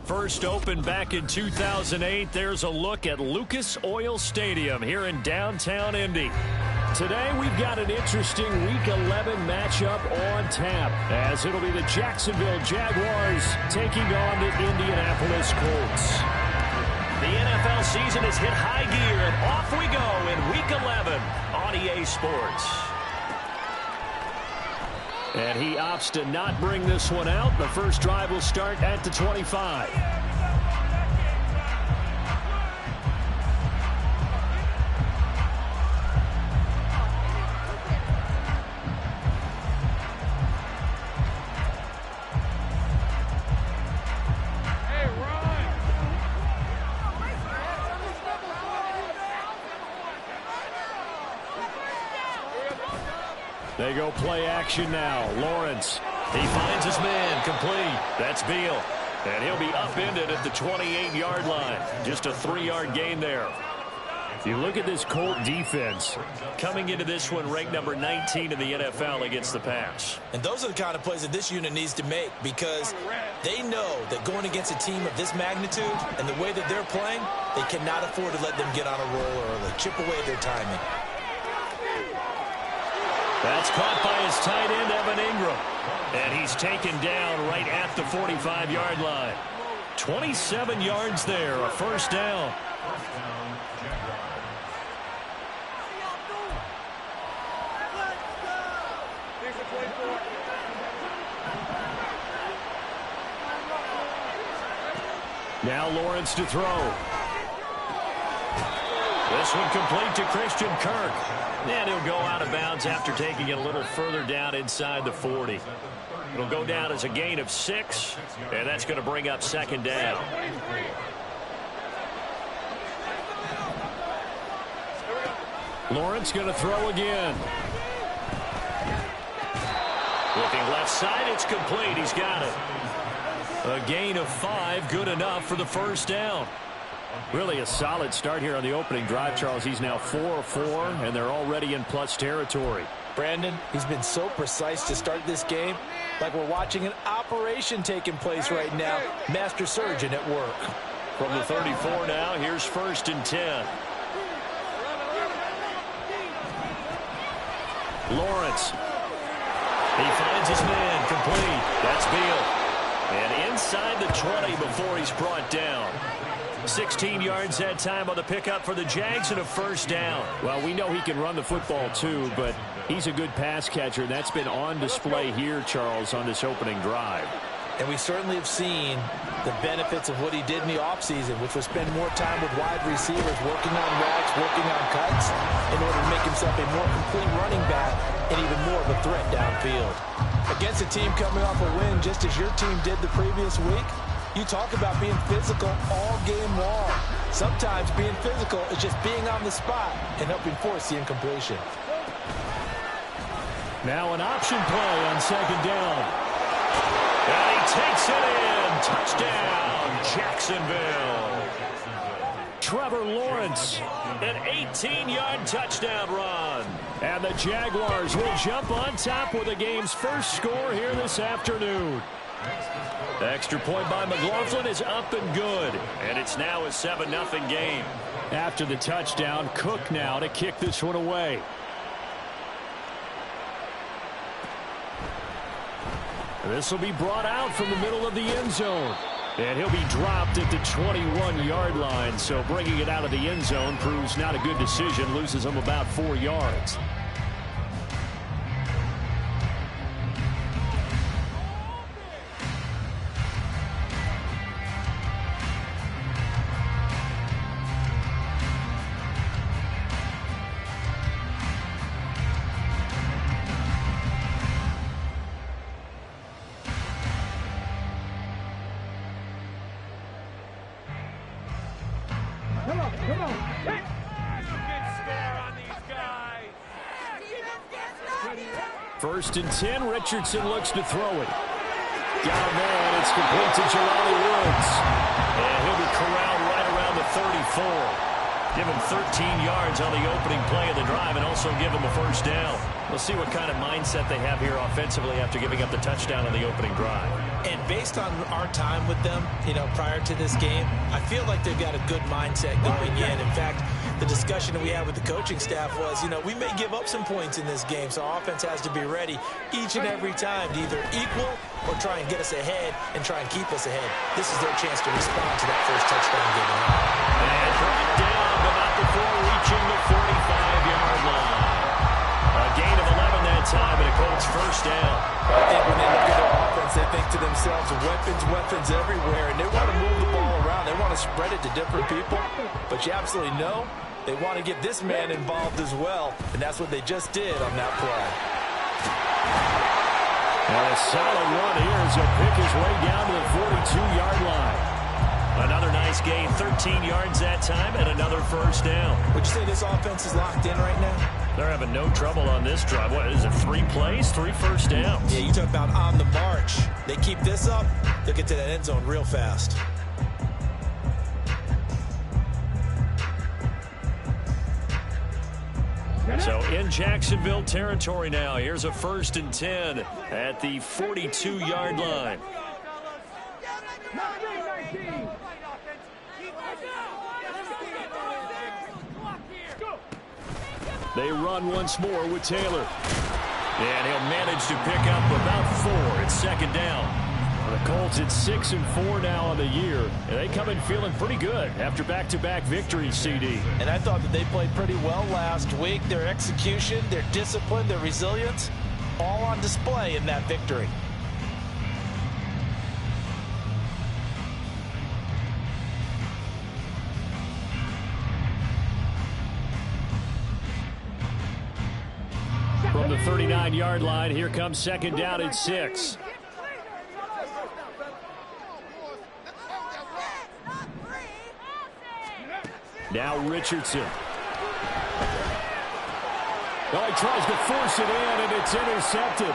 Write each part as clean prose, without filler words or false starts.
First opened back in 2008, there's a look at Lucas Oil Stadium here in downtown Indy. Today we've got an interesting Week 11 matchup on tap, as it'll be the Jacksonville Jaguars taking on the Indianapolis Colts. The NFL season has hit high gear, and off we go in Week 11 on EA Sports. And he opts to not bring this one out. The first drive will start at the 25. They go play action now. Lawrence. He finds his man. Complete. That's Beal. And he'll be upended at the 28-yard line. Just a 3-yard gain there. You look at this Colt defense. Coming into this one ranked number 19 in the NFL against the pass. And those are the kind of plays that this unit needs to make, because they know that going against a team of this magnitude and the way that they're playing, they cannot afford to let them get on a roll early. Chip away their timing. That's caught by his tight end, Evan Ingram. And he's taken down right at the 45-yard line. 27 yards there, a first down. Now Lawrence to throw. This one complete to Christian Kirk. And he'll go out of bounds after taking it a little further down inside the 40. It'll go down as a gain of 6, and that's going to bring up second down. Lawrence going to throw again. Looking left side, it's complete. He's got it. A gain of 5, good enough for the first down. Really a solid start here on the opening drive, Charles. He's now 4-4, and they're already in plus territory. Brandon, he's been so precise to start this game, like we're watching an operation taking place right now. Master surgeon at work. From the 34 now, here's 1st and 10. Lawrence. He finds his man, complete. That's Beal. And inside the 20 before he's brought down. 16 yards that time on the pickup for the Jags and a first down. Well, we know he can run the football too, but he's a good pass catcher. That's been on display here, Charles, on this opening drive. And we certainly have seen the benefits of what he did in the offseason, which was spend more time with wide receivers, working on routes, working on cuts, in order to make himself a more complete running back and even more of a threat downfield. Against a team coming off a win, just as your team did the previous week, you talk about being physical all game long. Sometimes being physical is just being on the spot and helping force the incompletion. Now an option play on second down. And he takes it in. Touchdown, Jacksonville. Trevor Lawrence, an 18-yard touchdown run. And the Jaguars will jump on top with the game's first score here this afternoon. The extra point by McLaughlin is up and good. And it's now a 7-0 game. After the touchdown, Cook now to kick this one away. This will be brought out from the middle of the end zone. And he'll be dropped at the 21-yard line. So bringing it out of the end zone proves not a good decision. Loses him about 4 yards. First and 10, Richardson looks to throw it. Down there, and it's complete to Jelani Woods. And he'll be corralled right around the 34. Give him 13 yards on the opening play of the drive and also give him a first down. We'll see what kind of mindset they have here offensively after giving up the touchdown on the opening drive. And based on our time with them, prior to this game, I feel like they've got a good mindset going in. In fact, the discussion that we had with the coaching staff was, we may give up some points in this game, so our offense has to be ready each and every time to either equal or try and get us ahead and try and keep us ahead. This is their chance to respond to that first touchdown given up. And brought down, but not before reaching the 45-yard line. A gain of 11 that time, and a Colts first down. I think when they look at their offense, they think to themselves, weapons everywhere, and they want to move the ball around. They want to spread it to different people, but you absolutely know they want to get this man involved as well, and that's what they just did on that play. And a solid run here as he'll pick his way down to the 42-yard line. Another nice gain, 13 yards that time, and another first down. Would you say this offense is locked in right now? They're having no trouble on this drive. What is it, 3 plays, 3 first downs? Yeah, you talk about on the march. They keep this up, they'll get to that end zone real fast. So in Jacksonville territory now. Here's a first and 10 at the 42-yard line. They run once more with Taylor. And he'll manage to pick up about 4. It's second down. The Colts at 6-4 now on the year. And they come in feeling pretty good after back-to-back victories, CD. And I thought that they played pretty well last week. Their execution, their discipline, their resilience, all on display in that victory. From the 39-yard line, here comes second down at 6. Now Richardson. Oh, he tries to force it in, and it's intercepted.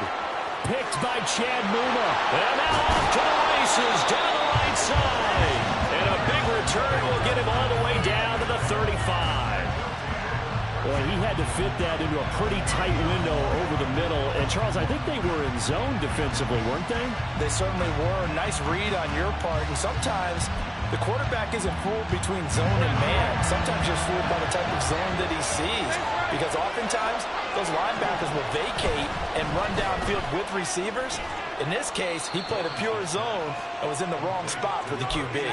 Picked by Chad Muma. And now off to the races down the right side. And a big return will get him all the way down to the 35. Boy, he had to fit that into a pretty tight window over the middle. And, Charles, I think they were in zone defensively, weren't they? They certainly were. Nice read on your part. And sometimes the quarterback isn't fooled between zone and man. Sometimes you're fooled by the type of zone that he sees. Because oftentimes, those linebackers will vacate and run downfield with receivers. In this case, he played a pure zone and was in the wrong spot for the QB.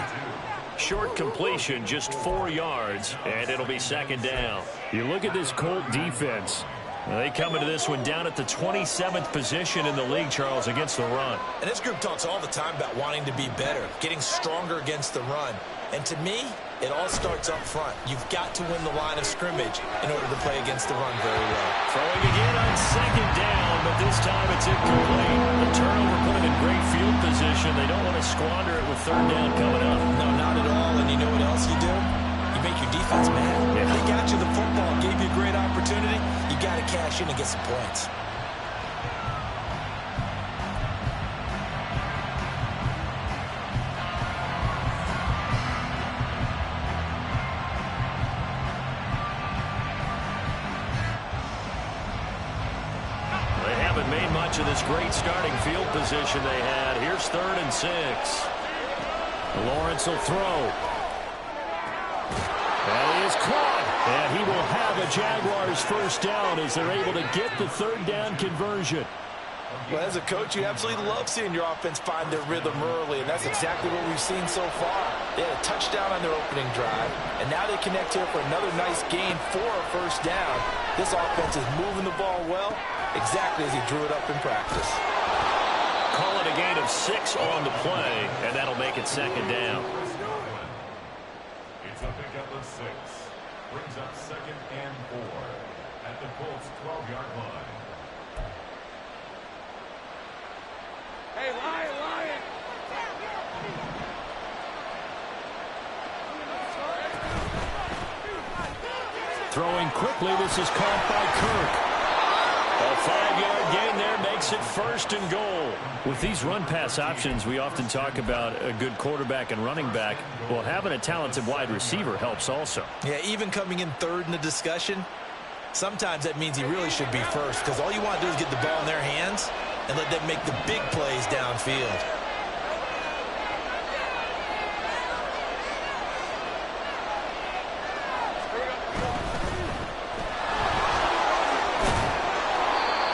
Short completion, just 4 yards, and it'll be second down. You look at this Colt defense. They come into this one down at the 27th position in the league, Charles, against the run. And this group talks all the time about wanting to be better, getting stronger against the run. And to me, it all starts up front. You've got to win the line of scrimmage in order to play against the run very well. Throwing again on second down, but this time it's incomplete. The turnover put them in great field position. They don't want to squander it with third down coming up. No, not at all. And you know what else you do? You make your defense mad. Yeah. They got you the football, gave you a great opportunity. You got to cash in and get some points. Made much of this great starting field position they had. Here's 3rd and 6. Lawrence will throw. And he is caught. And he will have a Jaguars first down as they're able to get the third down conversion. Well, as a coach, you absolutely love seeing your offense find their rhythm early, and that's exactly what we've seen so far. They had a touchdown on their opening drive, and now they connect here for another nice gain for a first down. This offense is moving the ball well, exactly as he drew it up in practice. Call it a gain of 6 on the play, and that'll make it second down. It's a pickup of 6. Brings up 2nd and 4 at the Colts' 12-yard line. Hey, Lion! Throwing quickly, this is caught by Kirk. A 5-yard gain there makes it 1st and goal. With these run-pass options, we often talk about a good quarterback and running back. Well, having a talented wide receiver helps also. Yeah, even coming in 3rd in the discussion, sometimes that means he really should be first, because all you want to do is get the ball in their hands and let them make the big plays downfield.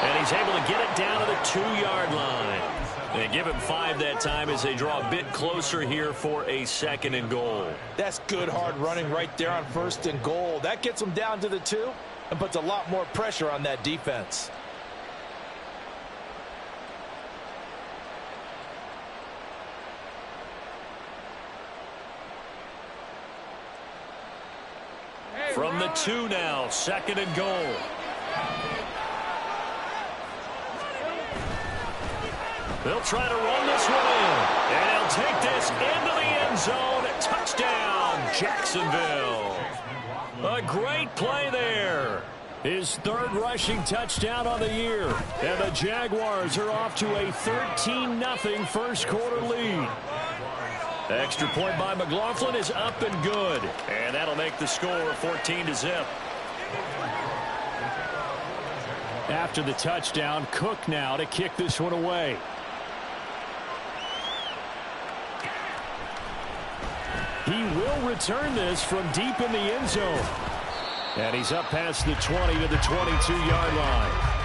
And he's able to get it down to the 2-yard line. They give him 5 that time as they draw a bit closer here for a 2nd and goal. That's good hard running right there on 1st and goal. That gets them down to the 2 and puts a lot more pressure on that defense. From the 2 now, 2nd and goal. They'll try to run this one in. And he'll take this into the end zone. Touchdown, Jacksonville. A great play there. His 3rd rushing touchdown on the year. And the Jaguars are off to a 13-0 first quarter lead. Extra point by McLaughlin is up and good. And that'll make the score 14-0. After the touchdown, Cook now to kick this one away. He will return this from deep in the end zone. And he's up past the 20 to the 22-yard line.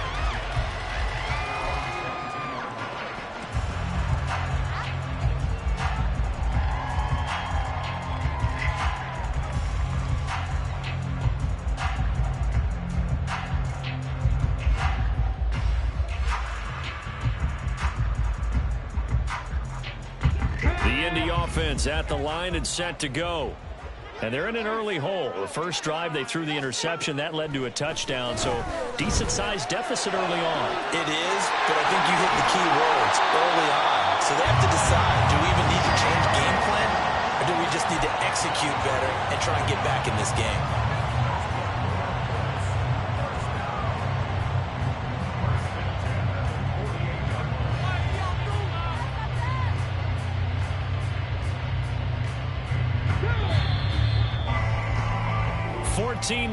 At the line and set to go. And they're in an early hole. The first drive, they threw the interception. That led to a touchdown. So decent-sized deficit early on. It is, but I think you hit the key words early on. So they have to decide, do we even need to change game plan? Or do we just need to execute better and try and get back in this game?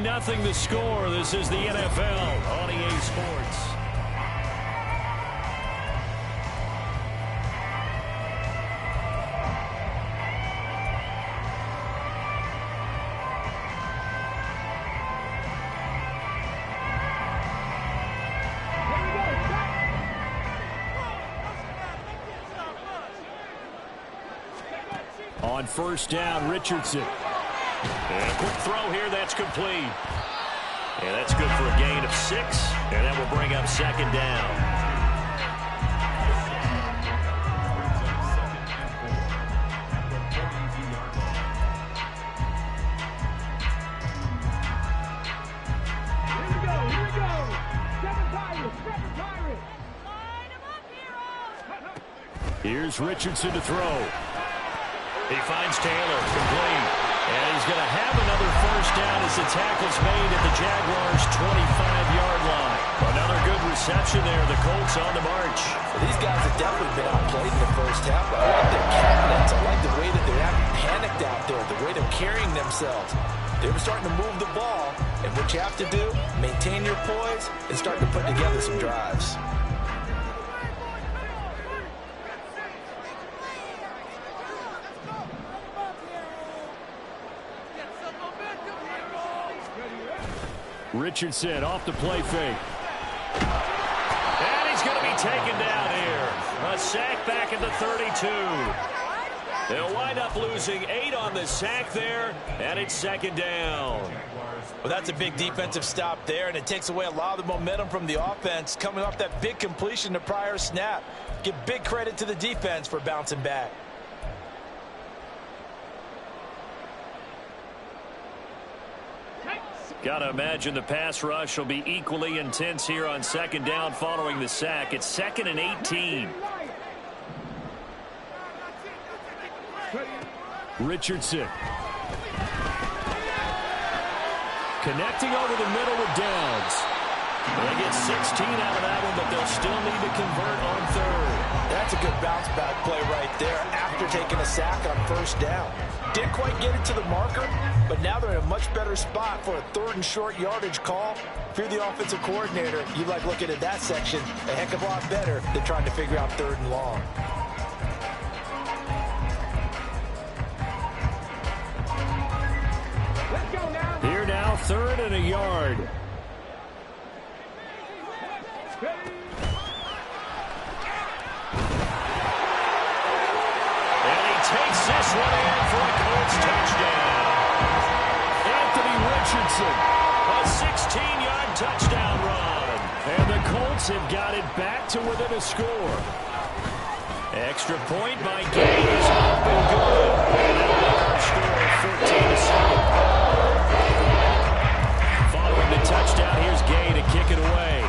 Nothing the score. This is the NFL on EA Sports. On first down, Richardson. And a quick throw here, that's complete. And that's good for a gain of 6. And that will bring up second down. Here's Richardson to throw. He finds Taylor, complete. And he's going to have another first down as the tackle's made at the Jaguars' 25-yard line. Another good reception there. The Colts on the march. Well, these guys have definitely been outplayed in the first half. I like their cabinets. I like the way that they're acting panicked out there, the way they're carrying themselves. They were starting to move the ball, and what you have to do, maintain your poise and start to put together some drives. Richardson off the play fake. And he's going to be taken down here. A sack back at the 32. They'll wind up losing 8 on the sack there, and it's second down. Well, that's a big defensive stop there, and it takes away a lot of the momentum from the offense coming off that big completion the prior snap. Give big credit to the defense for bouncing back. Got to imagine the pass rush will be equally intense here on second down following the sack. It's 2nd and 18. Richardson. Connecting over the middle with Downs. They get 16 out of that one, but they'll still need to convert on third. That's a good bounce back play right there after taking a sack on first down. Didn't quite get it to the marker, but now they're in a much better spot for a 3rd and short yardage call. If you're the offensive coordinator, you like looking at that section a heck of a lot better than trying to figure out 3rd and long. Let's go now. Here now, 3rd and a yard. Takes this one in for a Colts touchdown. Anthony Richardson, a 16-yard touchdown run. And the Colts have got it back to within a score. Extra point by Gay is up and good. And that'll make our score 14-7. Following the touchdown, here's Gay to kick it away.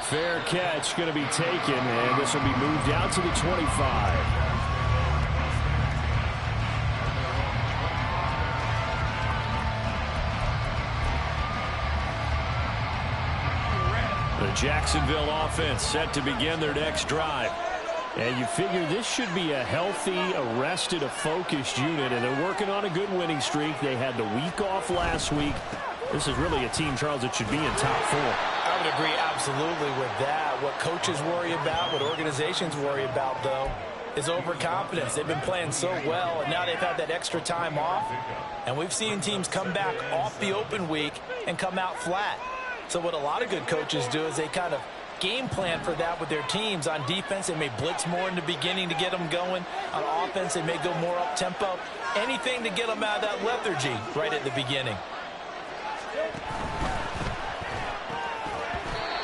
Fair catch going to be taken, and this will be moved out to the 25. The Jacksonville offense set to begin their next drive. And you figure this should be a healthy, arrested, a focused unit, and they're working on a good winning streak. They had the week off last week. This is really a team, Charles, that should be in top 4. I would agree absolutely with that. What coaches worry about, what organizations worry about, though, is overconfidence. They've been playing so well, and now they've had that extra time off. And we've seen teams come back off the open week and come out flat. So what a lot of good coaches do is they kind of game plan for that with their teams. On defense, they may blitz more in the beginning to get them going. On offense, they may go more up-tempo. Anything to get them out of that lethargy right at the beginning.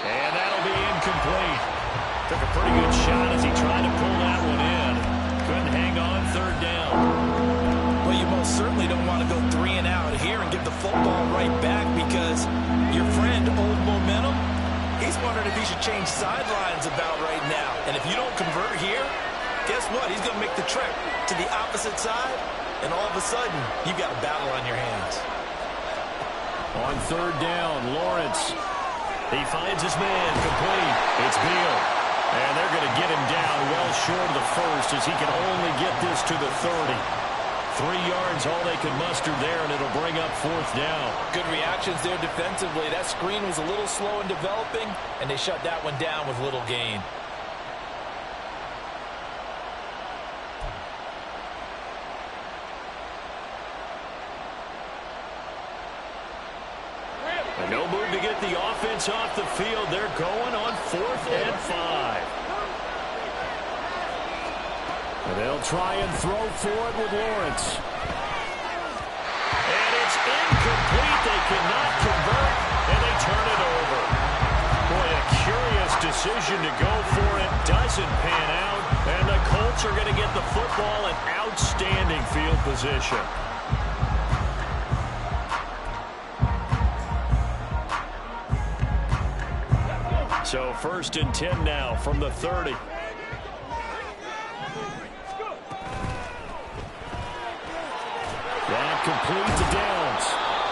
And that'll be incomplete. Took a pretty good shot as he tried to pull that one in. Couldn't hang on 3rd down. Well, you most certainly don't want to go 3 and out here and give the football right back because your friend, Old Momentum, he's wondering if he should change sidelines about right now. And if you don't convert here, guess what? He's going to make the trip to the opposite side, and all of a sudden, you've got a battle on your hands. On 3rd down, Lawrence. He finds his man, complete. It's Beal. And they're going to get him down well short of the first as he can only get this to the 30. 3 yards, all they can muster there, and it'll bring up 4th down. Good reactions there defensively. That screen was a little slow in developing, and they shut that one down with little gain. No move to get the offense off the field. They're going on 4th and 5. And they'll try and throw for it with Lawrence. And it's complete. They cannot convert, and they turn it over. Boy, a curious decision to go for it. Doesn't pan out, and the Colts are going to get the football in outstanding field position. So 1st and 10 now from the 30. That complete to Downs.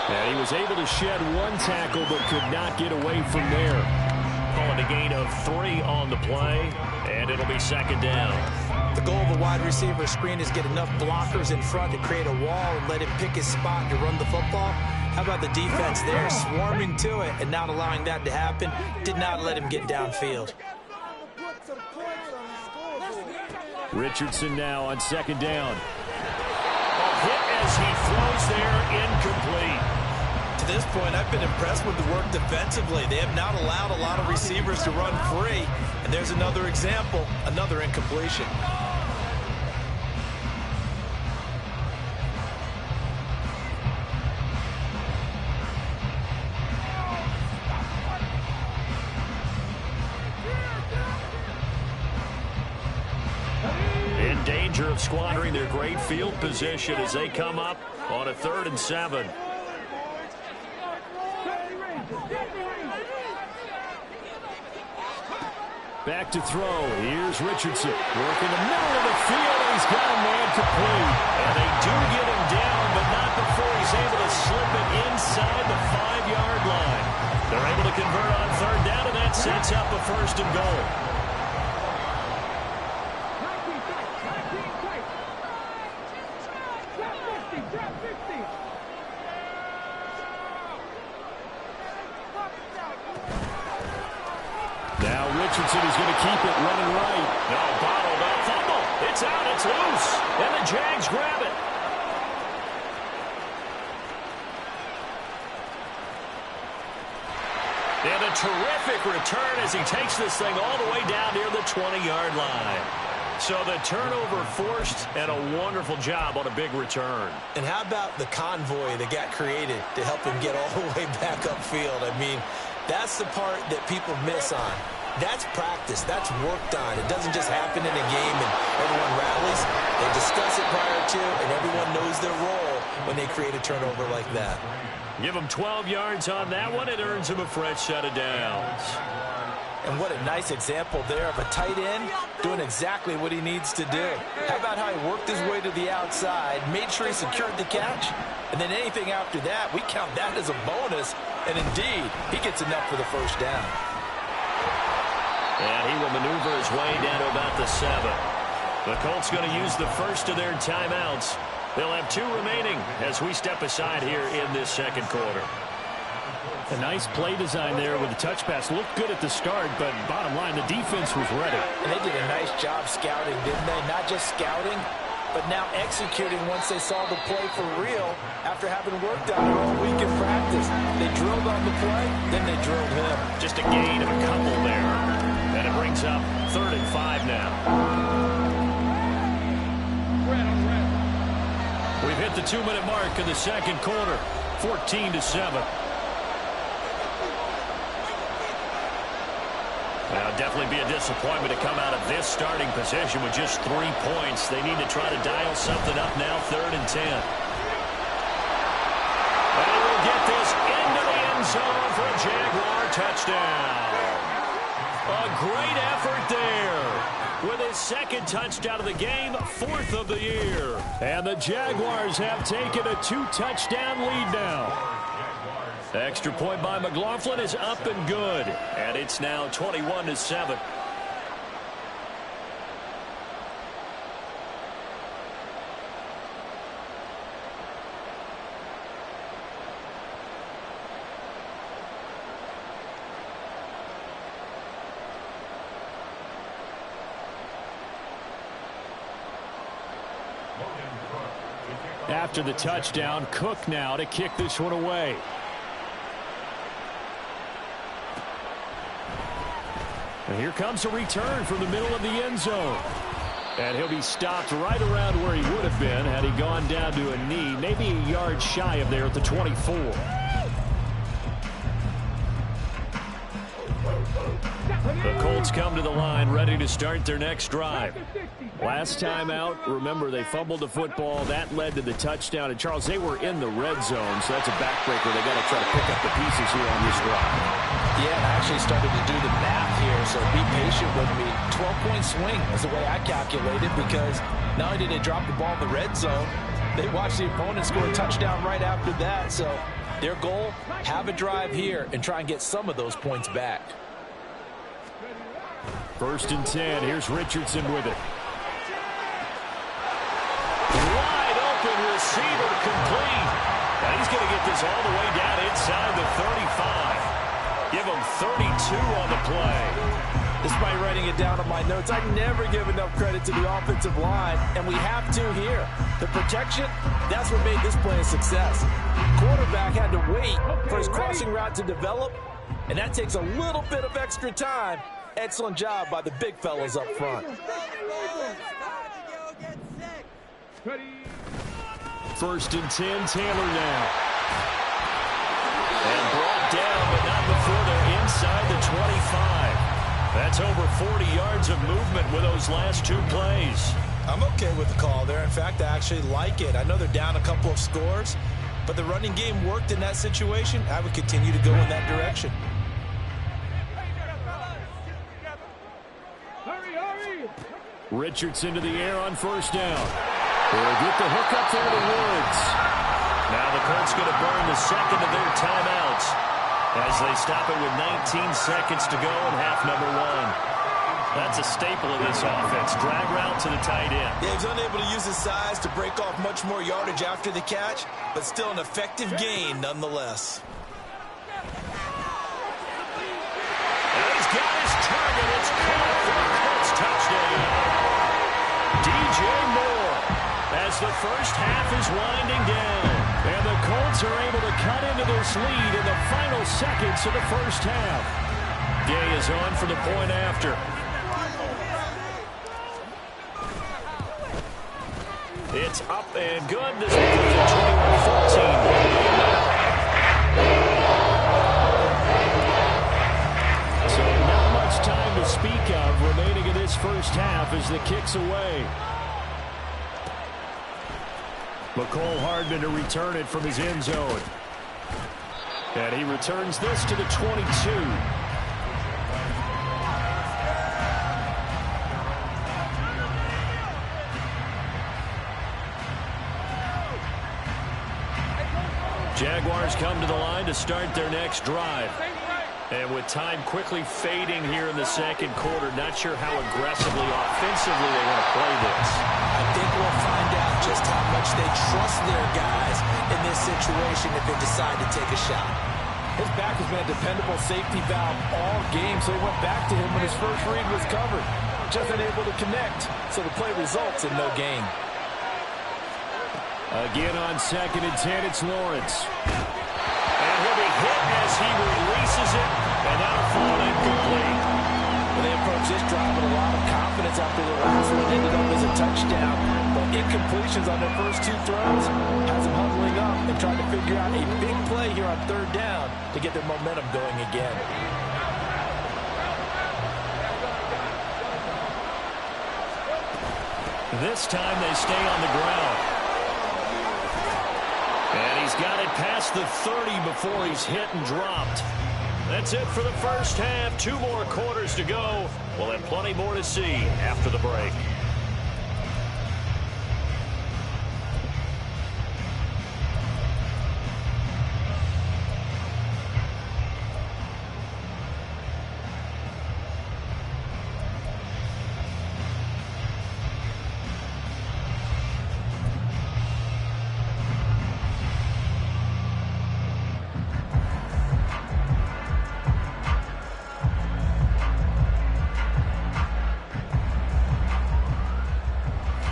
And he was able to shed one tackle but could not get away from there. Calling a gain of 3 on the play, and it'll be 2nd down. The goal of a wide receiver screen is get enough blockers in front to create a wall and let him pick his spot to run the football. How about the defense there, swarming to it and not allowing that to happen? Did not let him get downfield. Richardson now on 2nd down. A hit as he throws there, incomplete. To this point, I've been impressed with the work defensively. They have not allowed a lot of receivers to run free. And there's another example, another incompletion. In danger of squandering their great field position as they come up on a 3rd and 7. Back to throw. Here's Richardson. Working the middle of the field, and he's got a man complete. And they do get him down, but not before he's able to slip it inside the 5-yard line. They're able to convert on 3rd down, and that sets up a 1st and goal. Now Richardson is going to keep it running right. No, bottled up. Fumble. It's out. It's loose. And the Jags grab it. And a terrific return as he takes this thing all the way down near the 20-yard line. So the turnover forced, and a wonderful job on a big return. And how about the convoy that got created to help him get all the way back upfield? I mean, that's the part that people miss on. That's practice. That's worked on. It doesn't just happen in a game and everyone rallies. They discuss it prior to, and everyone knows their role when they create a turnover like that. Give him 12 yards on that one. It earns him a fresh set of downs. And what a nice example there of a tight end doing exactly what he needs to do. How about how he worked his way to the outside, made sure he secured the catch, and then anything after that, we count that as a bonus. And indeed, he gets enough for the 1st down. And he will maneuver his way down to about the 7. The Colts going to use the first of their timeouts. They'll have 2 remaining as we step aside here in this 2nd quarter. A nice play design there with the touch pass. Looked good at the start, but bottom line, the defense was ready. And they did a nice job scouting, didn't they? Not just scouting, but now executing once they saw the play for real after having worked on it all week in practice. They drilled on the play, then they drilled him. Just a gain of a couple there. And it brings up 3rd and 5 now. We've hit the 2-minute mark in the 2nd quarter. 14-7. Now, definitely be a disappointment to come out of this starting position with just 3 points. They need to try to dial something up now, 3rd and 10. And he will get this into the end zone for a Jaguar touchdown. A great effort there. With his 2nd touchdown of the game, 4th of the year. And the Jaguars have taken a 2-touchdown lead now. Extra point by McLaughlin is up and good. And it's now 21-7. After the touchdown, Cook now to kick this one away. And here comes a return from the middle of the end zone. And he'll be stopped right around where he would have been had he gone down to a knee, maybe a yard shy of there at the 24. The Colts come to the line ready to start their next drive. Last time out, remember, they fumbled the football. That led to the touchdown. And, Charles, they were in the red zone, so that's a backbreaker. They got to try to pick up the pieces here on this drive. Yeah, and I actually started to do the math here, so be patient with me. 12-point swing is the way I calculated, because not only did they drop the ball in the red zone, they watched the opponent score a touchdown right after that. So their goal, have a drive here and try and get some of those points back. 1st and 10. Here's Richardson with it. Wide open receiver, complete. And he's going to get this all the way down inside the 35. Give him 32 on the play. Despite writing it down on my notes, I never give enough credit to the offensive line, and we have to here. The protection, that's what made this play a success. Quarterback had to wait for his crossing route to develop, and that takes a little bit of extra time. Excellent job by the big fellas up front. 1st and 10, Taylor now. And brought down, but not before they're inside the 25. That's over 40 yards of movement with those last 2 plays. I'm okay with the call there. In fact, I actually like it. I know they're down a couple of scores, but the running game worked in that situation. I would continue to go in that direction. Richardson to the air on 1st down. They'll get the hook up there to Woods. Now the Colts going to burn the second of their timeouts as they stop it with 19 seconds to go in half number 1. That's a staple of this offense. Drag route to the tight end. Yeah, he's unable to use his size to break off much more yardage after the catch, but still an effective gain nonetheless. And he's got his target. It's caught for a Colts touchdown. DJ Moore as the first half is winding down. And the Colts are able to cut into this lead in the final seconds of the first half. Gay is on for the point after. It's up and good. This one is a 21-14. So not much time to speak of remaining in this first half as the kick's away. McCole Hardman to return it from his end zone. And he returns this to the 22. Jaguars come to the line to start their next drive. And with time quickly fading here in the second quarter, not sure how aggressively, offensively they want to play this. I think we'll find out just how much they trust their guys in this situation if they decide to take a shot. His back has been a dependable safety valve all game, so he went back to him when his first read was covered. Just unable to connect, so the play results in no gain. Again on 2nd and 10, it's Lawrence. And he'll be hit as he releases it, and that'll fall incomplete. Well, they approach this drive with a lot of confidence after the last one ended up as a touchdown. But incompletions on their first 2 throws has them huddling up and trying to figure out a big play here on 3rd down to get their momentum going again. This time they stay on the ground. And he's got it past the 30 before he's hit and dropped. That's it for the first half. 2 more quarters to go. We'll have plenty more to see after the break.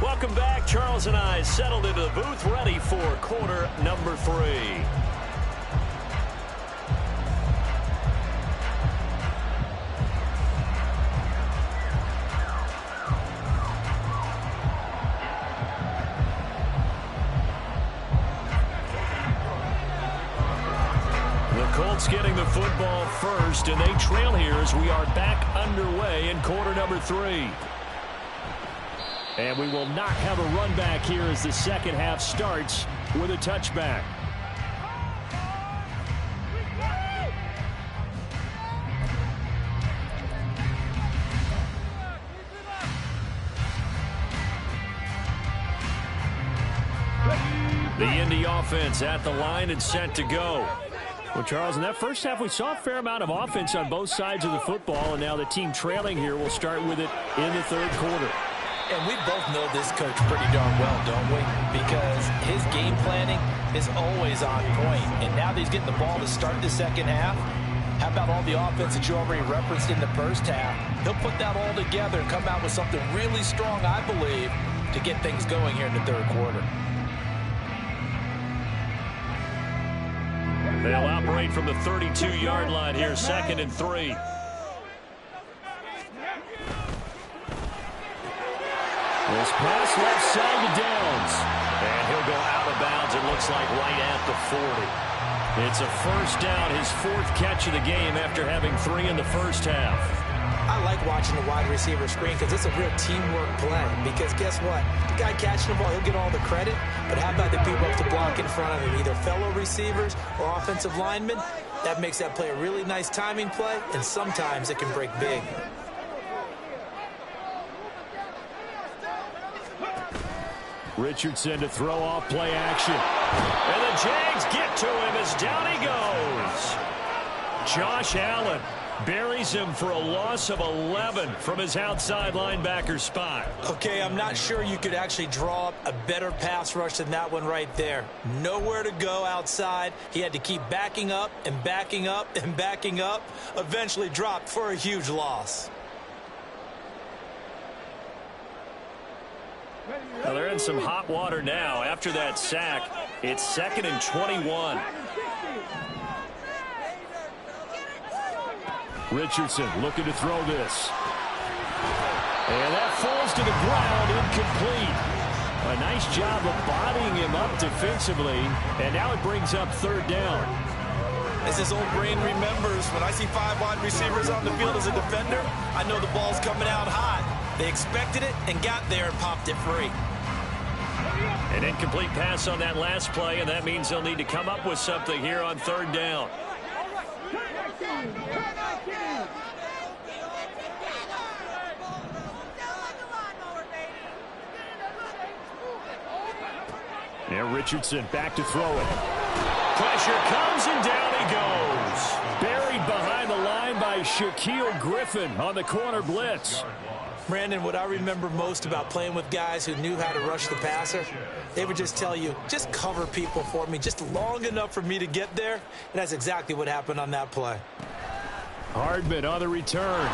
Welcome back. Charles and I settled into the booth, ready for quarter number 3. Colts getting the football first, and they trail here as we are back underway in quarter number 3. And we will not have a run back here as the second half starts with a touchback. The Indy offense at the line and set to go. Well, Charles, in that first half, we saw a fair amount of offense on both sides of the football, and now the team trailing here will start with it in the third quarter. And we both know this coach pretty darn well, don't we? Because his game planning is always on point. And now that he's getting the ball to start the second half, how about all the offense that you already referenced in the first half? He'll put that all together and come out with something really strong, I believe, to get things going here in the third quarter. They'll operate from the 32-yard line here, 2nd and 3. This pass left side to Downs. And he'll go out of bounds, it looks like, right at the 40. It's a first down, his 4th catch of the game after having 3 in the first half. I like watching the wide receiver screen because it's a real teamwork play. Because guess what? The guy catching the ball, he'll get all the credit. But how about the people up to block in front of him, either fellow receivers or offensive linemen? That makes that play a really nice timing play, and sometimes it can break big. Richardson to throw off play action. And the Jags get to him as down he goes. Josh Allen buries him for a loss of 11 from his outside linebacker spot. Okay, I'm not sure you could actually draw up a better pass rush than that one right there. Nowhere to go outside. He had to keep backing up and backing up and backing up. Eventually dropped for a huge loss. Well, they're in some hot water now. After that sack, it's 2nd and 21. Richardson looking to throw this. And that falls to the ground, incomplete. A nice job of bodying him up defensively, and now it brings up 3rd down. As his old brain remembers, when I see 5 wide receivers on the field as a defender, I know the ball's coming out hot. They expected it and got there and popped it free. An incomplete pass on that last play, and that means they'll need to come up with something here on 3rd down. Now Richardson back to throw it. Pressure comes and down he goes. Buried behind the line by Shaquille Griffin on the corner blitz. Brandon, what I remember most about playing with guys who knew how to rush the passer, they would just tell you, just cover people for me just long enough for me to get there. And that's exactly what happened on that play. Hardman on the return.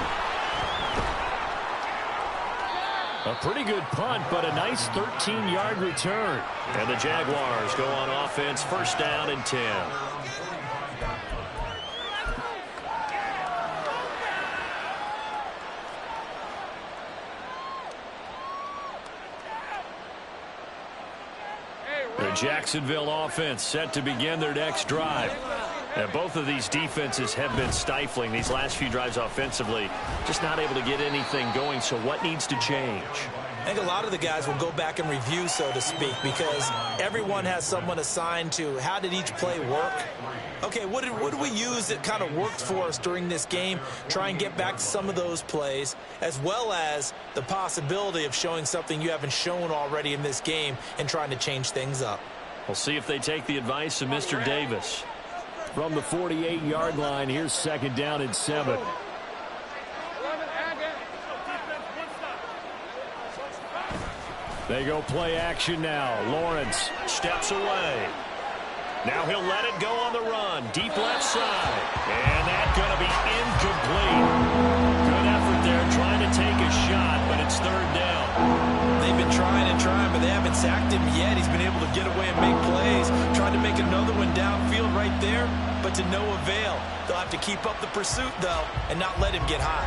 A pretty good punt, but a nice 13-yard return. And the Jaguars go on offense, 1st down and 10. The Jacksonville offense set to begin their next drive. Now, both of these defenses have been stifling these last few drives offensively. Just not able to get anything going, so what needs to change? I think a lot of the guys will go back and review, so to speak, because everyone has someone assigned to how did each play work. Okay, what did we use that kind of worked for us during this game? Try and get back to some of those plays, as well as the possibility of showing something you haven't shown already in this game and trying to change things up. We'll see if they take the advice of Mr. Davis. From the 48-yard line, here's 2nd down and 7. They go play action now. Lawrence steps away. Now he'll let it go on the run. Deep left side. And that's going to be incomplete. Good effort there trying to take a shot, but it's 3rd down. They've been trying and trying, but they haven't sacked him yet. He's been able to get away and make plays. Tried to make another one downfield right there, but to no avail. They'll have to keep up the pursuit, though, and not let him get hot.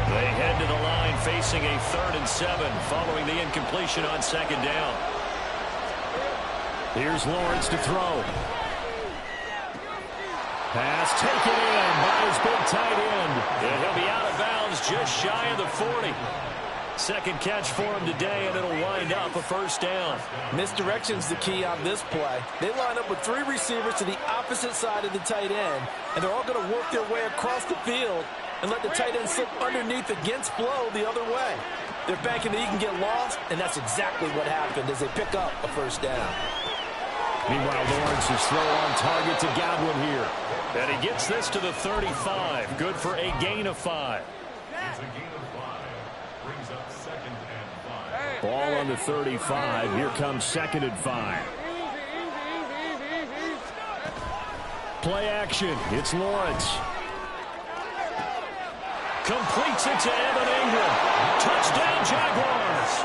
They head to the facing a 3rd and 7 following the incompletion on 2nd down. Here's Lawrence to throw. Pass taken in by his big tight end. And he'll be out of bounds just shy of the 40. Second catch for him today, and it'll wind up a 1st down. Misdirection's the key on this play. They line up with 3 receivers to the opposite side of the tight end, and they're all going to work their way across the field and let the tight end slip underneath against flow the other way. They're banking that he can get lost, and that's exactly what happened as they pick up a 1st down. Meanwhile, Lawrence's throw on target to Godwin here. And he gets this to the 35. Good for a gain of 5. It's a gain of 5. Brings up 2nd and 5. Ball on the 35. Here comes 2nd and 5. Play action. It's Lawrence. Completes it to Evan Ingram. Touchdown, Jaguars.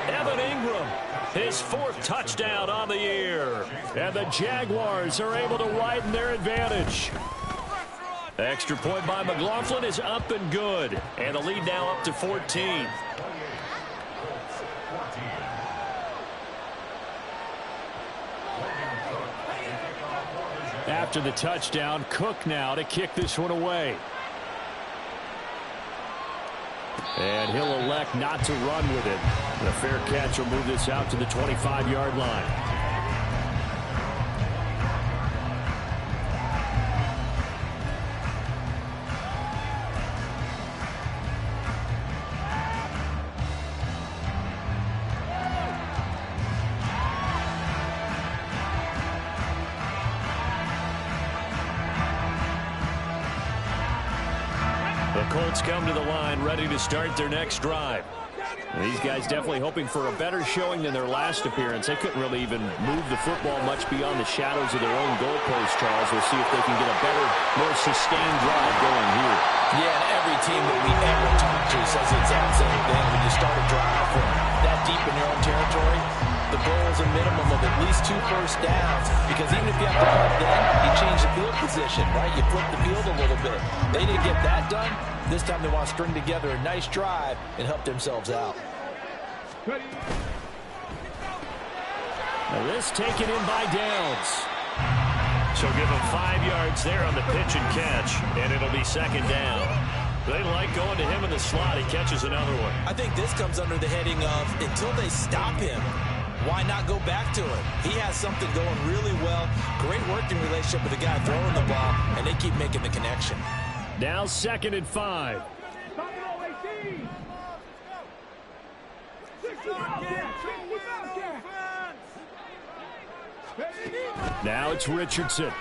Evan Ingram, his 4th touchdown on the year. And the Jaguars are able to widen their advantage. Extra point by McLaughlin is up and good. And the lead now up to 14. After the touchdown, Cook now to kick this one away. And he'll elect not to run with it. The fair catch will move this out to the 25-yard line. Colts come to the line ready to start their next drive. These guys definitely hoping for a better showing than their last appearance. They couldn't really even move the football much beyond the shadows of their own goalpost, Charles. We'll see if they can get a better, more sustained drive going here. Yeah, and every team that we ever talk to says the exact same thing. When you start a drive from that deep in your own territory, the goal is a minimum of at least 2 first downs, because even if you have to punt then, you change the field position, right? You flip the field a little bit. They didn't get that done. This time they want to string together a nice drive and help themselves out. Now this taken in by Downs. So give him 5 yards there on the pitch and catch, and it'll be 2nd down. They like going to him in the slot. He catches another one. I think this comes under the heading of until they stop him, why not go back to it? He has something going really well. Great working relationship with the guy throwing the ball, and they keep making the connection. Now 2nd and 5. Now it's Richardson.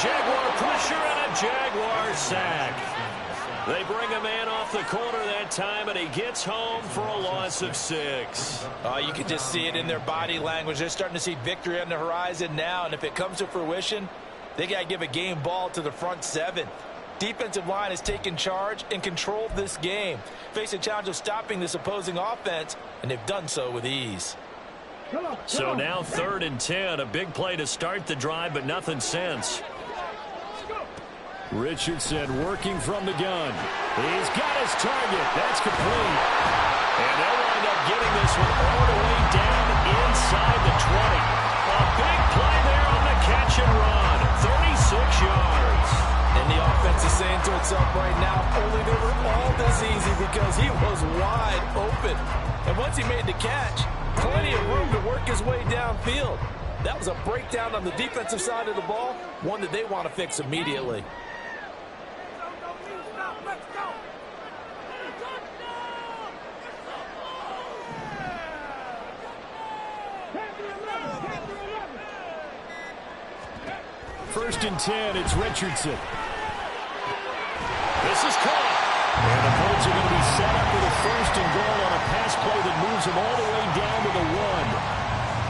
Jaguar pressure and a Jaguar sack. They bring a man off the corner that time, and he gets home for a loss of 6. You can just see it in their body language. They're starting to see victory on the horizon now, and if it comes to fruition, they got to give a game ball to the front 7. Defensive line has taken charge and controlled this game. Face a challenge of stopping this opposing offense, and they've done so with ease. So now 3rd and 10. A big play to start the drive, but nothing since. Richardson working from the gun. He's got his target. That's complete. And they'll wind up getting this one all the way down inside the 20. A big play there on the catch and run. 36 yards. And the offense is saying to itself right now, only they were all this easy because he was wide open. And once he made the catch, plenty of room to work his way downfield. That was a breakdown on the defensive side of the ball, one that they want to fix immediately. First and 10, it's Richardson. This is caught. And the Colts are going to be set up with a 1st and goal on a pass play that moves them all the way down to the 1.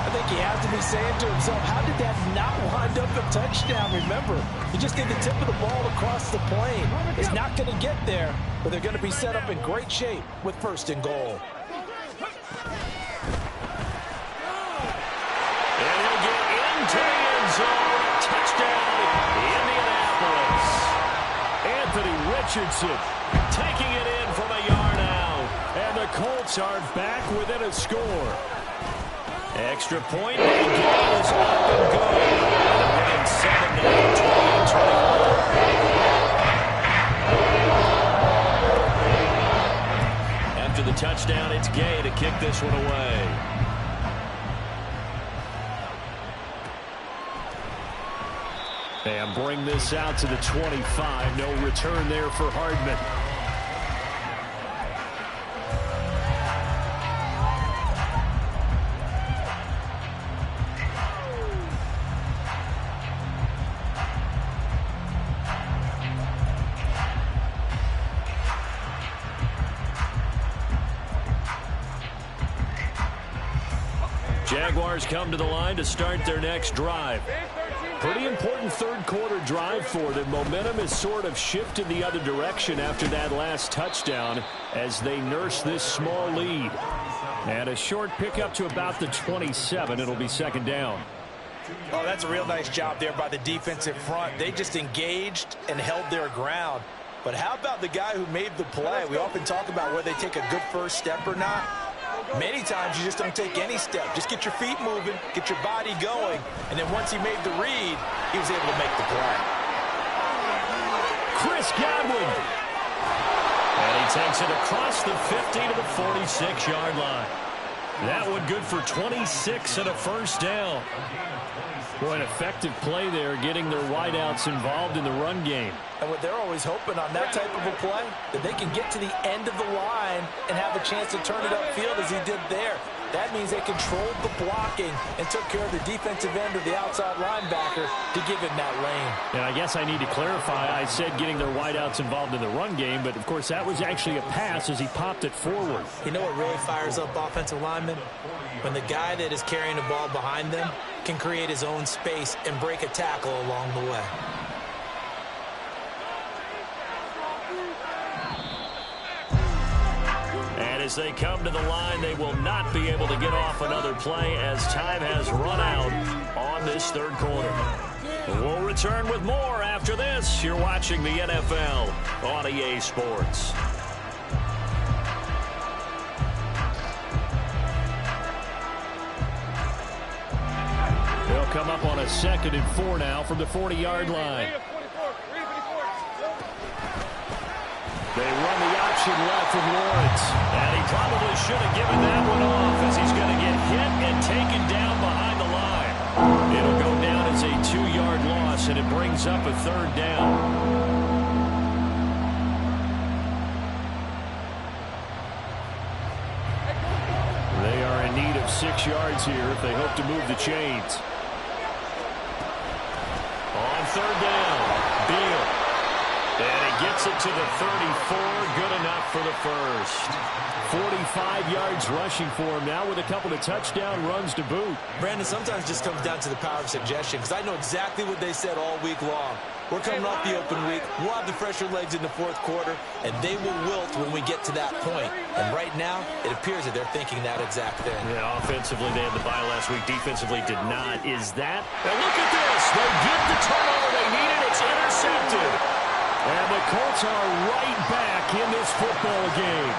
I think he has to be saying to himself, how did that not wind up a touchdown? Remember, he just did the tip of the ball across the plane. It's not going to get there, but they're going to be set up in great shape with 1st and goal. And he'll get into the end zone. Touchdown, Indianapolis. Anthony Richardson taking it in from a And the Colts are back within a score. Extra point. The game is up and good. They're winning 7-9, 20-21. After the touchdown, it's Gay to kick this one away. And bring this out to the 25. No return there for Hardman. Jaguars come to the line to start their next drive. Pretty important third quarter drive for them. Momentum has sort of shifted the other direction after that last touchdown as they nurse this small lead. And a short pickup to about the 27. It'll be second down. Oh, that's a real nice job there by the defensive front. They just engaged and held their ground. But how about the guy who made the play? We often talk about whether they take a good first step or not. Many times you just don't take any step. Just get your feet moving, get your body going, and then once he made the read, he was able to make the play. Chris Godwin. And he takes it across the 50 to the 46-yard line. That one good for 26 and a first down. Boy, an effective play there, getting their wideouts involved in the run game. And what they're always hoping on that type of a play, that they can get to the end of the line and have a chance to turn it upfield as he did there. That means they controlled the blocking and took care of the defensive end of the outside linebacker to give him that lane. And I guess I need to clarify, I said getting their wideouts involved in the run game, but of course that was actually a pass as he popped it forward. You know what really fires up offensive linemen? When the guy that is carrying the ball behind them can create his own space and break a tackle along the way. As they come to the line, they will not be able to get off another play as time has run out on this third quarter. We'll return with more after this. You're watching the NFL on EA Sports. They'll come up on a 2nd and 4 now from the 40-yard line. They run the option left from Lawrence. And he probably should have given that one off as he's going to get hit and taken down behind the line. It'll go down as a 2-yard loss, and it brings up a third down. They are in need of 6 yards here if they hope to move the chains. On third down, Beal. And he gets it to the 34. Good enough for the first. 45 yards rushing for him now with a couple of touchdown runs to boot. Brandon, sometimes it just comes down to the power of suggestion, because I know exactly what they said all week long. We're coming off the open week. We'll have the fresher legs in the fourth quarter, and they will wilt when we get to that point. And right now, it appears that they're thinking that exact thing. Yeah, offensively, they had the bye last week. Defensively, did not. Is that? And look at this. They get the turnover they needed. It's intercepted. And the Colts are right back in this football game.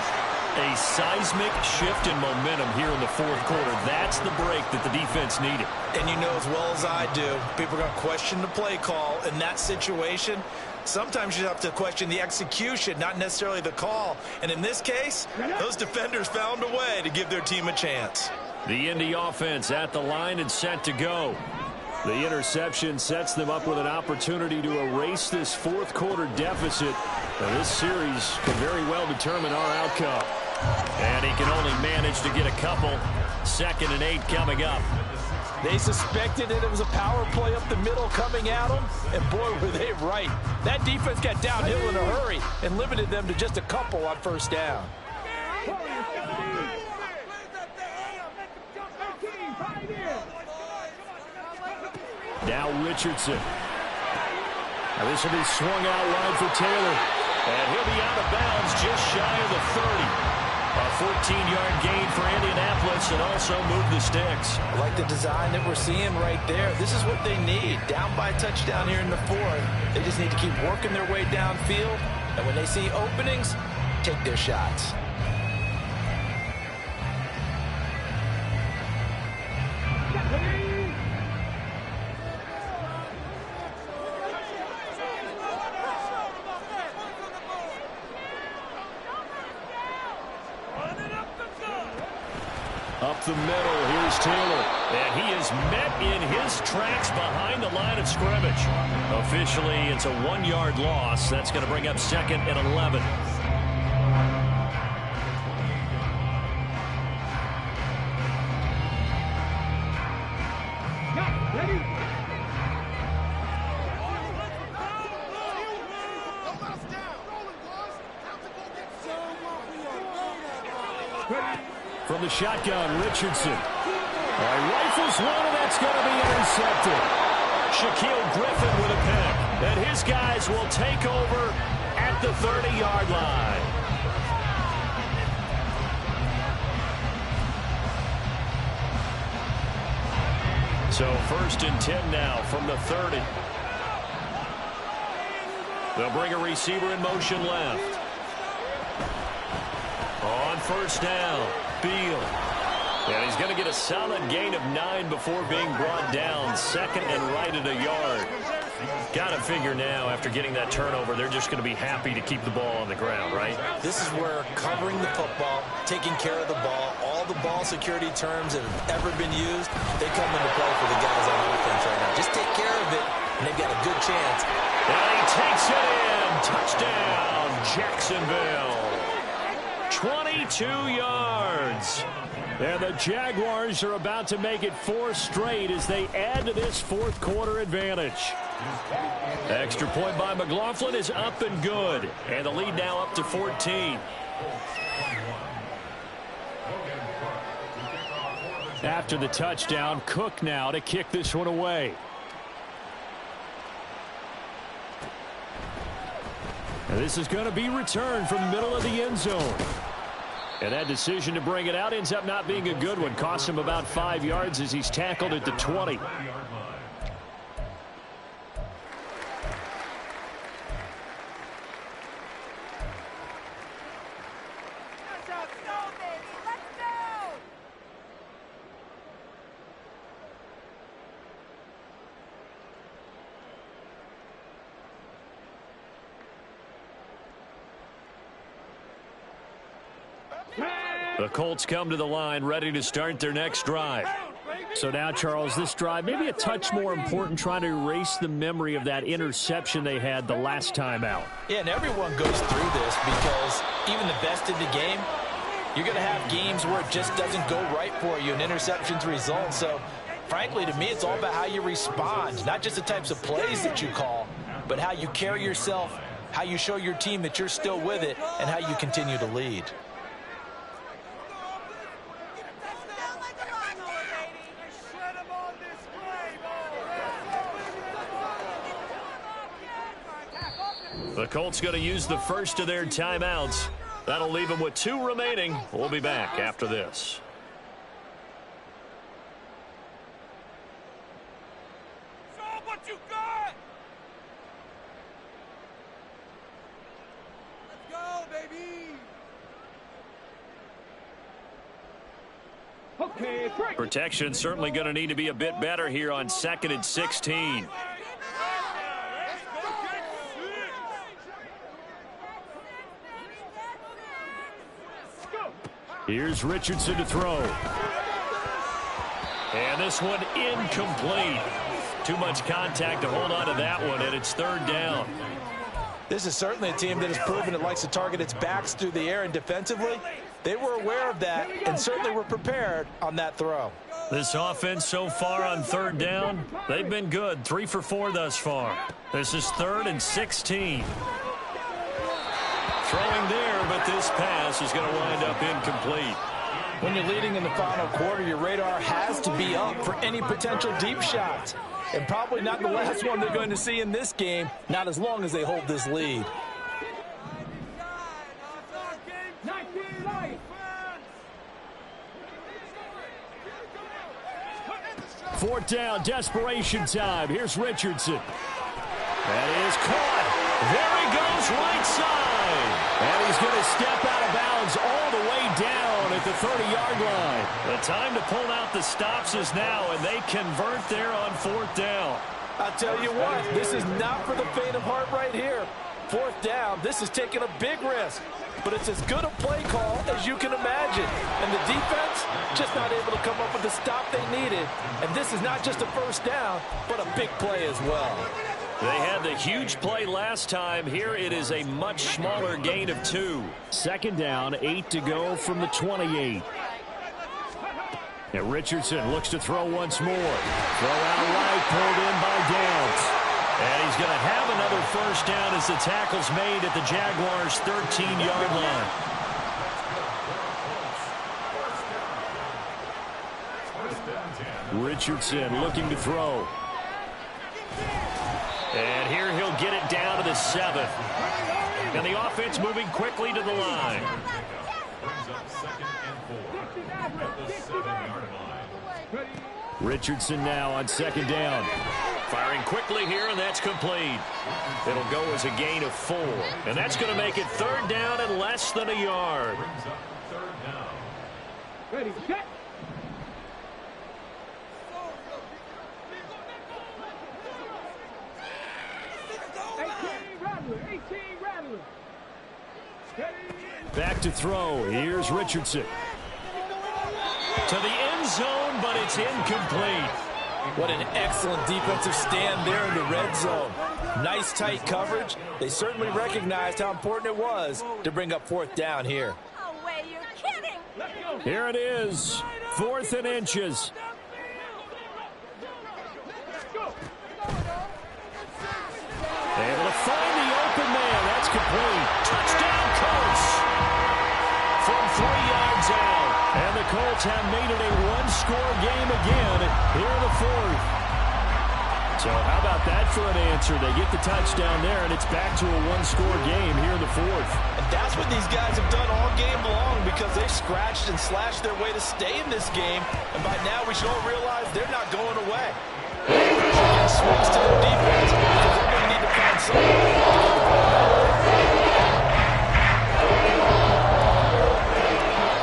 A seismic shift in momentum here in the fourth quarter. That's the break that the defense needed. And you know as well as I do, people are going to question the play call in that situation. Sometimes you have to question the execution, not necessarily the call. And in this case, those defenders found a way to give their team a chance. The Indy offense at the line and set to go. The interception sets them up with an opportunity to erase this fourth quarter deficit. Now, this series could very well determine our outcome. And he can only manage to get a couple. 2nd and 8 coming up. They suspected that it was a power play up the middle coming at them, and boy, were they right. That defense got downhill in a hurry and limited them to just a couple on first down. Now Richardson. Now this will be swung out wide for Taylor. And he'll be out of bounds just shy of the 30. A 14-yard gain for Indianapolis and also move the sticks. I like the design that we're seeing right there. This is what they need. Down by a touchdown here in the fourth. They just need to keep working their way downfield. And when they see openings, take their shots. Up the middle, here's Taylor. And he is met in his tracks behind the line of scrimmage. Officially, it's a 1-yard loss. That's going to bring up 2nd and 11. From the shotgun, Richardson. Rifles one, and that's going to be intercepted. Shaquille Griffin with a pick. And his guys will take over at the 30-yard line. So 1st and 10 now from the 30. They'll bring a receiver in motion left. On 1st down, Beal. And he's going to get a solid gain of 9 before being brought down. 2nd and right at a yard. Got to figure now, after getting that turnover, they're just going to be happy to keep the ball on the ground, right? This is where covering the football, taking care of the ball, all the ball security terms that have ever been used, they come into play for the guys on offense right now. Just take care of it, and they've got a good chance. And he takes it in. Touchdown, Jacksonville. 22 yards. And the Jaguars are about to make it 4 straight as they add to this 4th quarter advantage. Extra point by McLaughlin is up and good. And the lead now up to 14. After the touchdown, Cook now to kick this one away. And this is going to be returned from the middle of the end zone. And that decision to bring it out ends up not being a good one. Costs him about 5 yards as he's tackled at the 20. The Colts come to the line ready to start their next drive. So now, Charles, this drive maybe a touch more important, trying to erase the memory of that interception they had the last time out. Yeah, and everyone goes through this because even the best in the game, you're going to have games where it just doesn't go right for you and interceptions result. So, frankly, to me, it's all about how you respond, not just the types of plays that you call, but how you carry yourself, how you show your team that you're still with it, and how you continue to lead. The Colts going to use the first of their timeouts. That'll leave them with 2 remaining. We'll be back after this. Show what you got! Let's go, baby! Okay, great. Protection certainly going to need to be a bit better here on 2nd and 16. Here's Richardson to throw. And this one incomplete. Too much contact to hold on to that one, and it's 3rd down. This is certainly a team that has proven it likes to target its backs through the air, and defensively, they were aware of that and certainly were prepared on that throw. This offense so far on 3rd down, they've been good. 3 for 4 thus far. This is 3rd and 16. Throwing there, but this pass is going to wind up incomplete. When you're leading in the final quarter, your radar has to be up for any potential deep shots. And probably not the last one they're going to see in this game, not as long as they hold this lead. Fourth down, desperation time. Here's Richardson. That is caught. There he goes, right side. And he's going to step out of bounds all the way down at the 30-yard line. The time to pull out the stops is now, and they convert there on 4th down. I'll tell you what, this is not for the faint of heart right here. 4th down, this is taking a big risk. But it's as good a play call as you can imagine. And the defense just not able excited. And this is not just a first down, but a big play as well. They had the huge play last time. Here it is a much smaller gain of 2. Second down, 8 to go from the 28. And Richardson looks to throw once more. Throw out right, pulled in by Downs. And he's going to have another first down as the tackle's made at the Jaguars' 13-yard line. Richardson looking to throw. And here he'll get it down to the 7th. And the offense moving quickly to the line. Brings up 2nd and 4 at the 7-yard line. Richardson now on second down. Firing quickly here, and that's complete. It'll go as a gain of 4. And that's going to make it 3rd down and less than a yard. Brings up 3rd down. Ready, set. 18 Rattler. Back to throw. Here's Richardson. To the end zone, but it's incomplete. What an excellent defensive stand there in the red zone. Nice tight coverage. They certainly recognized how important it was to bring up 4th down here. Oh, wait, you're kidding. Here it is. 4th and inches. Able to find the open man. That's complete. Touchdown, Colts. From 3 yards out. And the Colts have made it a one-score game again here in the 4th. So how about that for an answer? They get the touchdown there, and it's back to a one-score game here in the 4th. And that's what these guys have done all game long because they've scratched and slashed their way to stay in this game. And by now we should all realize they're not going away. Pressure swings to their defense because they're going to need to find something to get the ball back.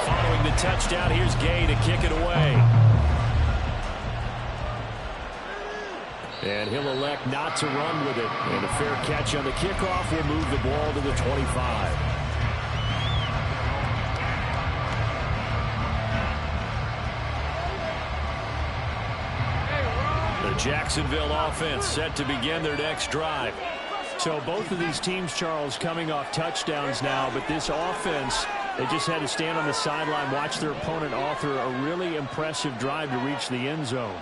Following the touchdown, here's Gay to kick it away. And he'll elect not to run with it. And a fair catch on the kickoff will move the ball to the 25. The Jacksonville offense set to begin their next drive. So both of these teams, Charles, coming off touchdowns now, but this offense, they just had to stand on the sideline, watch their opponent author a really impressive drive to reach the end zone.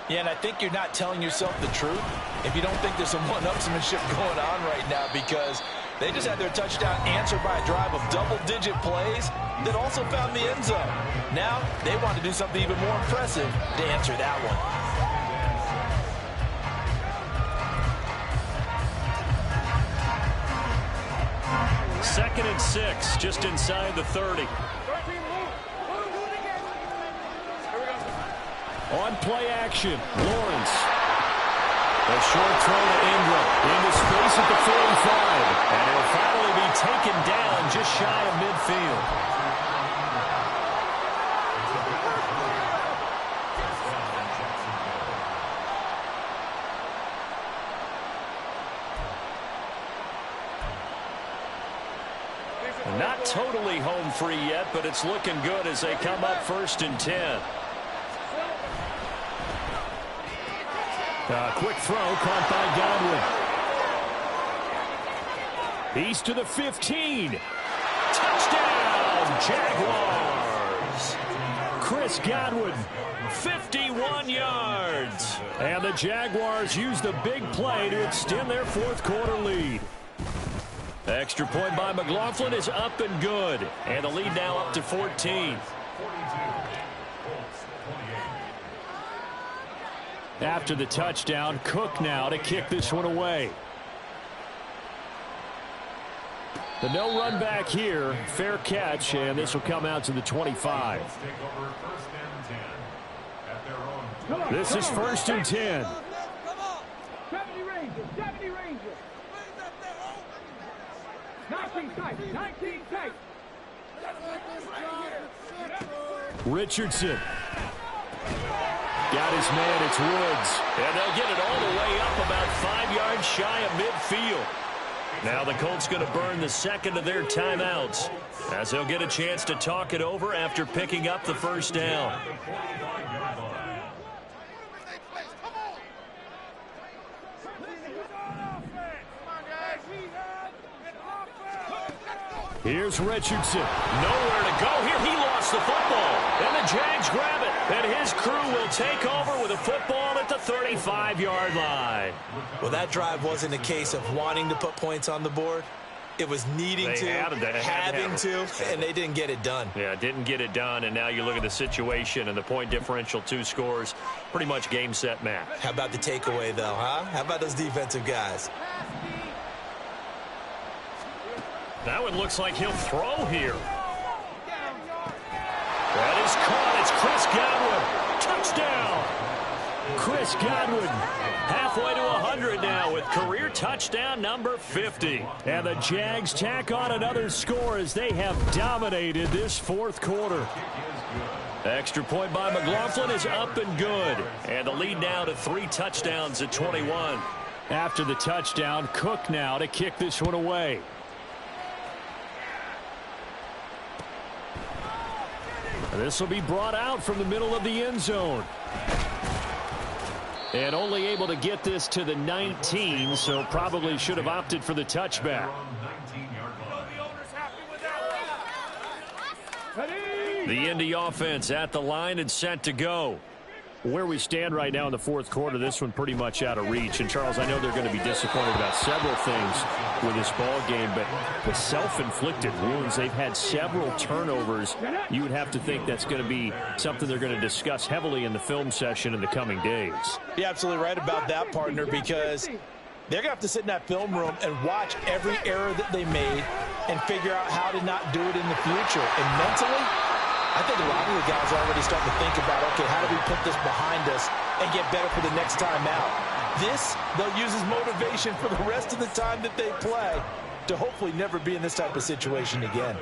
Yeah, and I think you're not telling yourself the truth if you don't think there's some one-upsmanship going on right now because they just had their touchdown answered by a drive of double-digit plays that also found the end zone. Now they want to do something even more impressive to answer that one. 2nd and 6, just inside the 30. On play action, Lawrence. A short throw to Ingram. Into space at the 45. And he'll finally be taken down just shy of midfield. Not totally home free yet, but it's looking good as they come up 1st and 10. Quick throw caught by Godwin. He's to the 15. Touchdown, Jaguars. Chris Godwin. 51 yards. And the Jaguars use the big play to extend their 4th quarter lead. Extra point by McLaughlin is up and good. And the lead now up to 14. After the touchdown, Cook now to kick this one away. The no run back here, fair catch, and this will come out to the 25. This is 1st and 10. 70 Rangers, 70 Rangers. 19 tight, 19 tight. Richardson. Got his man, it's Woods. And they'll get it all the way up about 5 yards shy of midfield. Now the Colts going to burn the 2nd of their timeouts as they'll get a chance to talk it over after picking up the 1st down. Here's Richardson. Nowhere to go here. He lost the football. And the Jags grab it. And his crew will take over with a football at the 35-yard line. Well, that drive wasn't a case of wanting to put points on the board. It was needing to, having to, and they didn't get it done. Yeah, didn't get it done, and now you look at the situation and the point differential, 2 scores, pretty much game, set, match. How about the takeaway, though, huh? How about those defensive guys? That one looks like he'll throw here. That is caught. It's Chris Godwin. Touchdown. Chris Godwin halfway to 100 now with career touchdown number 50. And the Jags tack on another score as they have dominated this fourth quarter. Extra point by McLaughlin is up and good. And the lead now to 3 touchdowns at 21. After the touchdown, Cook now to kick this one away. This will be brought out from the middle of the end zone. And only able to get this to the 19, so probably should have opted for the touchback. The Indy offense at the line and set to go. Where we stand right now in the fourth quarter, this one pretty much out of reach. And, Charles, I know they're going to be disappointed about several things with this ball game, but the self-inflicted wounds, they've had several turnovers. You would have to think that's going to be something they're going to discuss heavily in the film session in the coming days. You're absolutely right about that, partner, because they're going to have to sit in that film room and watch every error that they made and figure out how to not do it in the future. And mentally, I think a lot of the guys are already starting to think about, okay, how do we put this behind us and get better for the next time out? This, they'll use as motivation for the rest of the time that they play to hopefully never be in this type of situation again.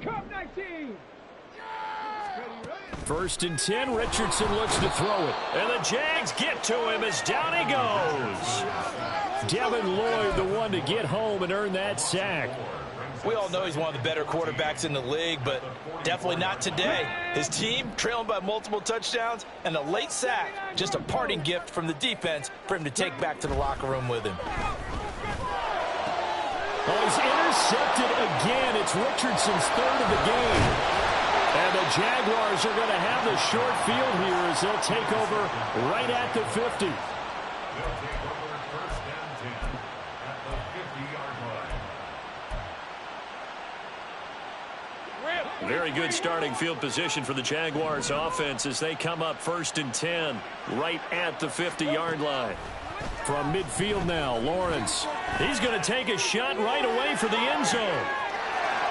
Cup 19. First and 10, Richardson looks to throw it. And the Jags get to him as down he goes. Devin Lloyd, the one to get home and earn that sack. We all know he's one of the better quarterbacks in the league, but definitely not today. His team trailing by multiple touchdowns, and a late sack, just a parting gift from the defense for him to take back to the locker room with him. Oh, he's intercepted again. It's Richardson's 3rd of the game. And the Jaguars are going to have the short field here as they'll take over right at the 50. Very good starting field position for the Jaguars offense as they come up 1st and 10 right at the 50-yard line. From midfield now, Lawrence. He's going to take a shot right away for the end zone.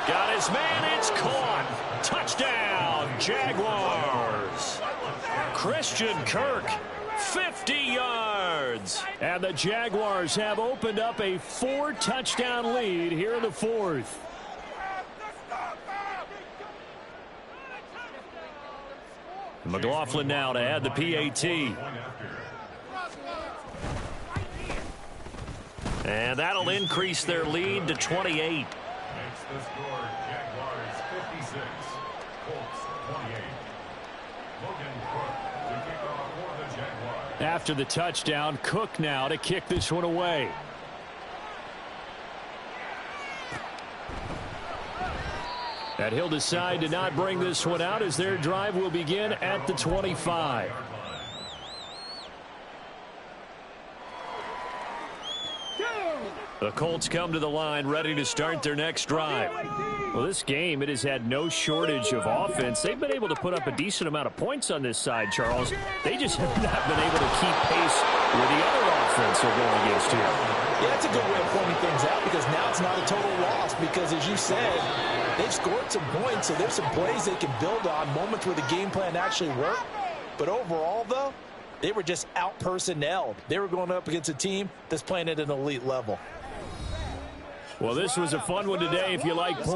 Got his man, it's caught. Touchdown, Jaguars. Christian Kirk, 50 yards. And the Jaguars have opened up a 4-touchdown lead here in the fourth. McLaughlin now to add the PAT. And that'll increase their lead to 28. The score, Jaguars 56, Colts 28. Logan Cook to kick off for the Jaguars. After the touchdown, Cook now to kick this one away. And he'll decide to not bring this one out as their drive will begin at the 25. The Colts come to the line ready to start their next drive. Well, this game, it has had no shortage of offense. They've been able to put up a decent amount of points on this side, Charles. They just have not been able to keep pace with the other offense they're going against here. Yeah, that's a good way of pointing things out because now it's not a total loss because, as you said, they've scored some points, so there's some plays they can build on, moments where the game plan actually worked. But overall, though, they were just out-personnelled. They were going up against a team that's playing at an elite level. Well, this was a fun one today if you like points.